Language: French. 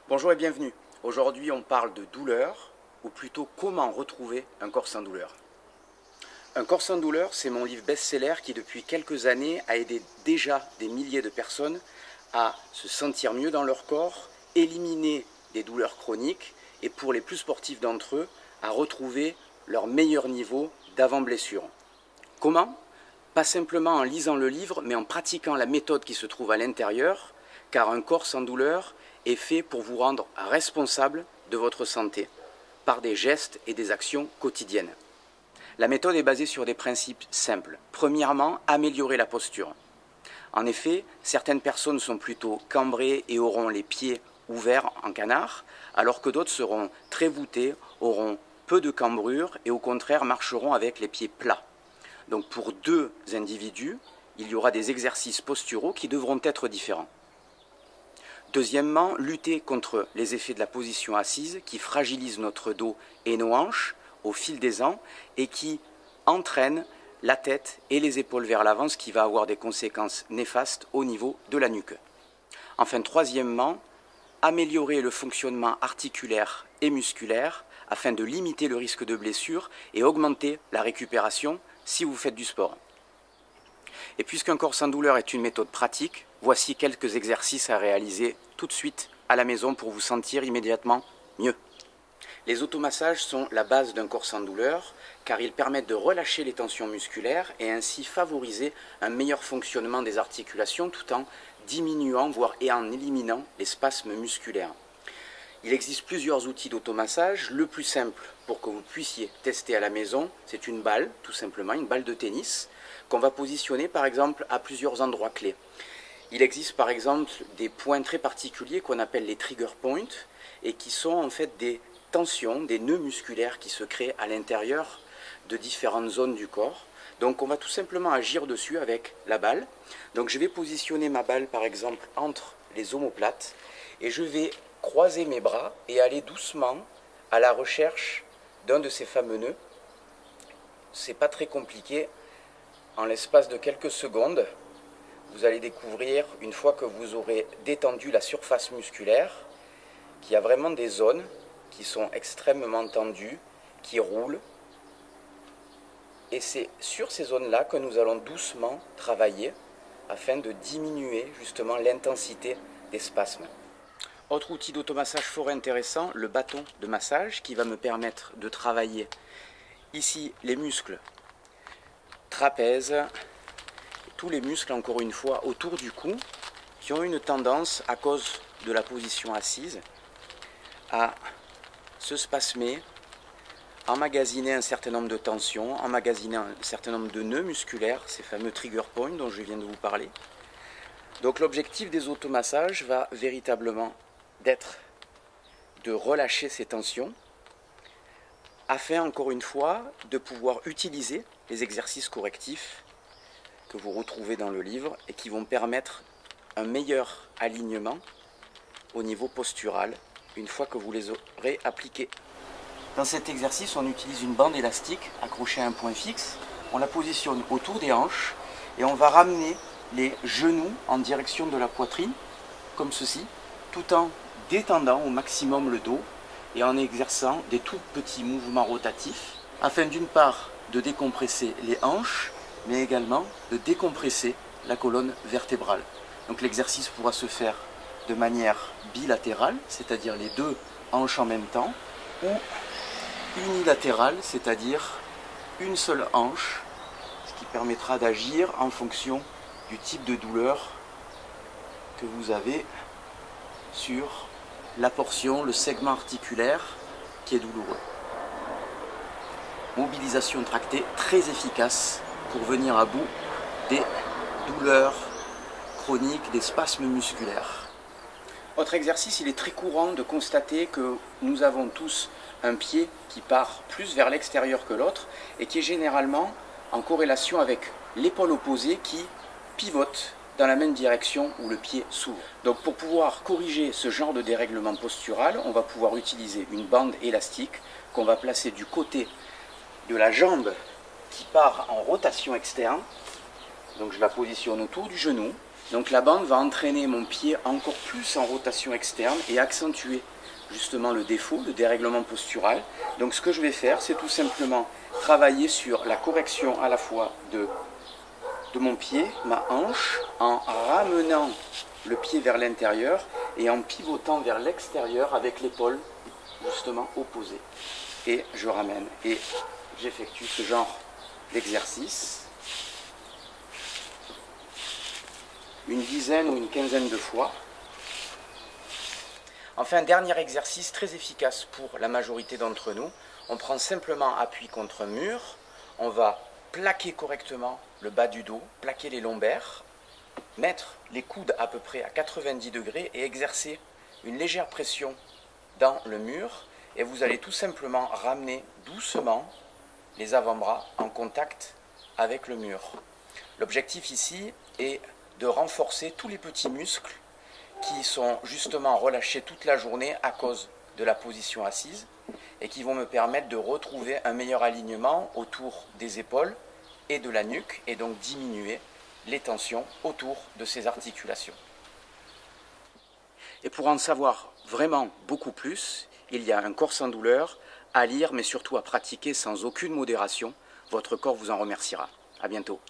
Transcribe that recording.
Bonjour et bienvenue. Aujourd'hui, on parle de douleur, ou plutôt comment retrouver un corps sans douleur. Un corps sans douleur, c'est mon livre best-seller qui depuis quelques années a aidé déjà des milliers de personnes à se sentir mieux dans leur corps, éliminer des douleurs chroniques et pour les plus sportifs d'entre eux, à retrouver leur meilleur niveau d'avant-blessure. Comment ? Pas simplement en lisant le livre, mais en pratiquant la méthode qui se trouve à l'intérieur, car un corps sans douleur est fait pour vous rendre responsable de votre santé, par des gestes et des actions quotidiennes. La méthode est basée sur des principes simples. Premièrement, améliorer la posture. En effet, certaines personnes sont plutôt cambrées et auront les pieds ouverts en canard, alors que d'autres seront très voûtés, auront peu de cambrure et au contraire marcheront avec les pieds plats. Donc pour deux individus, il y aura des exercices posturaux qui devront être différents. Deuxièmement, lutter contre les effets de la position assise qui fragilisent notre dos et nos hanches au fil des ans et qui entraînent la tête et les épaules vers l'avant, ce qui va avoir des conséquences néfastes au niveau de la nuque. Enfin, troisièmement, améliorer le fonctionnement articulaire et musculaire afin de limiter le risque de blessure et augmenter la récupération si vous faites du sport. Et puisqu'un corps sans douleur est une méthode pratique, voici quelques exercices à réaliser tout de suite à la maison pour vous sentir immédiatement mieux. Les automassages sont la base d'un corps sans douleur car ils permettent de relâcher les tensions musculaires et ainsi favoriser un meilleur fonctionnement des articulations tout en diminuant, voire et en éliminant les spasmes musculaires. Il existe plusieurs outils d'automassage. Le plus simple pour que vous puissiez tester à la maison, c'est une balle, tout simplement, une balle de tennis, qu'on va positionner par exemple à plusieurs endroits clés. Il existe par exemple des points très particuliers qu'on appelle les trigger points et qui sont en fait des tensions, des nœuds musculaires qui se créent à l'intérieur de différentes zones du corps. Donc on va tout simplement agir dessus avec la balle. Donc je vais positionner ma balle par exemple entre les omoplates et je vais croiser mes bras et aller doucement à la recherche d'un de ces fameux nœuds. C'est pas très compliqué. En l'espace de quelques secondes, vous allez découvrir, une fois que vous aurez détendu la surface musculaire, qu'il y a vraiment des zones qui sont extrêmement tendues, qui roulent. Et c'est sur ces zones-là que nous allons doucement travailler afin de diminuer justement l'intensité des spasmes. Autre outil d'automassage fort intéressant, le bâton de massage qui va me permettre de travailler ici les muscles trapèze, tous les muscles encore une fois autour du cou qui ont une tendance à cause de la position assise à se spasmer, emmagasiner un certain nombre de tensions, emmagasiner un certain nombre de nœuds musculaires, ces fameux trigger points dont je viens de vous parler. Donc l'objectif des automassages va véritablement d'être de relâcher ces tensions afin encore une fois de pouvoir utiliser les exercices correctifs que vous retrouvez dans le livre et qui vont permettre un meilleur alignement au niveau postural une fois que vous les aurez appliqués. Dans cet exercice, on utilise une bande élastique accrochée à un point fixe. On la positionne autour des hanches et on va ramener les genoux en direction de la poitrine, comme ceci, tout en détendant au maximum le dos et en exerçant des tout petits mouvements rotatifs afin d'une part de décompresser les hanches, mais également de décompresser la colonne vertébrale. Donc l'exercice pourra se faire de manière bilatérale, c'est-à-dire les deux hanches en même temps, ou unilatérale, c'est-à-dire une seule hanche, ce qui permettra d'agir en fonction du type de douleur que vous avez sur la portion, le segment articulaire qui est douloureux. Mobilisation tractée très efficace pour venir à bout des douleurs chroniques, des spasmes musculaires. Autre exercice, il est très courant de constater que nous avons tous un pied qui part plus vers l'extérieur que l'autre et qui est généralement en corrélation avec l'épaule opposée qui pivote dans la même direction où le pied s'ouvre. Donc pour pouvoir corriger ce genre de dérèglement postural, on va pouvoir utiliser une bande élastique qu'on va placer du côté de la jambe qui part en rotation externe. Donc je la positionne autour du genou Donc la bande va entraîner mon pied encore plus en rotation externe et accentuer justement le défaut, le dérèglement postural. Donc ce que je vais faire, c'est tout simplement travailler sur la correction à la fois de mon pied, ma hanche, en ramenant le pied vers l'intérieur et en pivotant vers l'extérieur avec l'épaule justement opposée. Et je ramène et j'effectue ce genre d'exercice une dizaine ou une quinzaine de fois. Enfin, dernier exercice très efficace pour la majorité d'entre nous. On prend simplement appui contre un mur, on va plaquer correctement le bas du dos, plaquer les lombaires, mettre les coudes à peu près à 90 degrés et exercer une légère pression dans le mur. Et vous allez tout simplement ramener doucement les avant-bras en contact avec le mur. L'objectif ici est de renforcer tous les petits muscles qui sont justement relâchés toute la journée à cause de la position assise et qui vont me permettre de retrouver un meilleur alignement autour des épaules et de la nuque et donc diminuer les tensions autour de ces articulations. Et pour en savoir vraiment beaucoup plus, il y a un corps sans douleur à lire mais surtout à pratiquer sans aucune modération. Votre corps vous en remerciera. À bientôt.